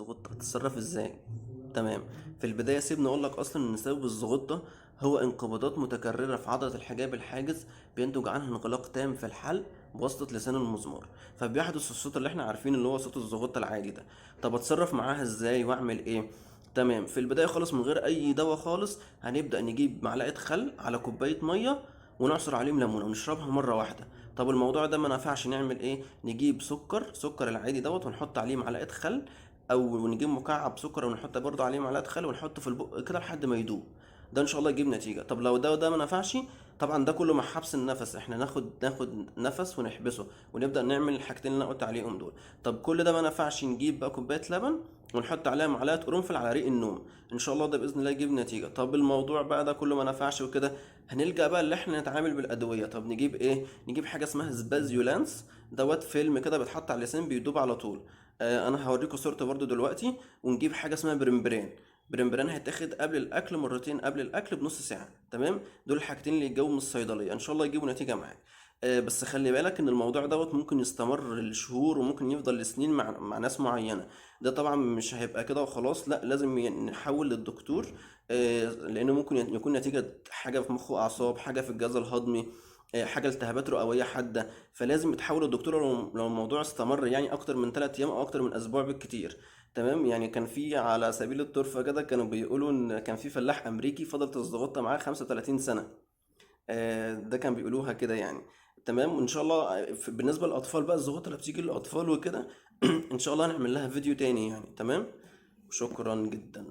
الزغطة هتتصرف ازاي؟ تمام. في البداية سيبني اقول لك اصلا ان سبب الزغطة هو انقباضات متكررة في عضلة الحجاب الحاجز بينتج عنها انغلاق تام في الحلق بواسطة لسان المزمار، فبيحدث الصوت اللي احنا عارفين اللي هو صوت الزغطة العادي ده. طب اتصرف معاها ازاي واعمل ايه؟ تمام. في البداية خالص من غير اي دواء خالص هنبدأ نجيب معلقة خل على كوباية مية ونعصر عليهم ليمونة ونشربها مرة واحدة. طب الموضوع ده ما نفعش، نعمل ايه؟ نجيب سكر العادي دوت ونحط عليه معلقة خل، او نجيب مكعب سكر ونحط برضه عليه معلقة خل ونحطه في البق كده لحد ما يدوب. ده ان شاء الله يجيب نتيجة. طب لو ده وده ما نفعش، طبعا ده كله مع حبس النفس، احنا ناخد نفس ونحبسه ونبدأ نعمل الحاجتين اللي انا قلت عليهم دول. طب كل ده ما نفعش، نجيب بقى كوباية لبن ونحط عليها معلقة قرنفل على ريق النوم، ان شاء الله ده باذن الله يجيب نتيجة. طب الموضوع بقى ده كله ما نفعش وكده، هنلجأ بقى اللي احنا نتعامل بالادوية. طب نجيب ايه؟ نجيب حاجة اسمها سبازيولانس دوت، فيلم كده بيتحط على اللسان بيدوب على طول. انا هوريكم صورته برضو دلوقتي. ونجيب حاجة اسمها برمبران هيتاخد قبل الاكل مرتين قبل الاكل بنص ساعه. تمام. دول الحاجتين اللي يتجابوا من الصيدليه، ان شاء الله يجيبوا نتيجه معاك. بس خلي بالك ان الموضوع دوت ممكن يستمر لشهور وممكن يفضل لسنين مع ناس معينه. ده طبعا مش هيبقى كده وخلاص، لا لازم نحول للدكتور. لانه ممكن يكون نتيجه حاجه في مخ واعصاب، حاجه في الجهاز الهضمي، حاجه التهابات رئويه حاده، فلازم يتحول للدكتور لو الموضوع استمر يعني اكتر من 3 ايام او اكتر من اسبوع بالكتير. تمام. يعني كان في على سبيل الطرفة كده كانوا بيقولوا ان كان في فلاح امريكي فضلت الزغطة معاه 35 سنة. ده كان بيقولوها كده يعني. تمام. وان شاء الله بالنسبة للاطفال بقى، الزغطة اللي بتيجي للاطفال وكده ان شاء الله هنعمل لها فيديو تاني يعني. تمام. شكرا جدا.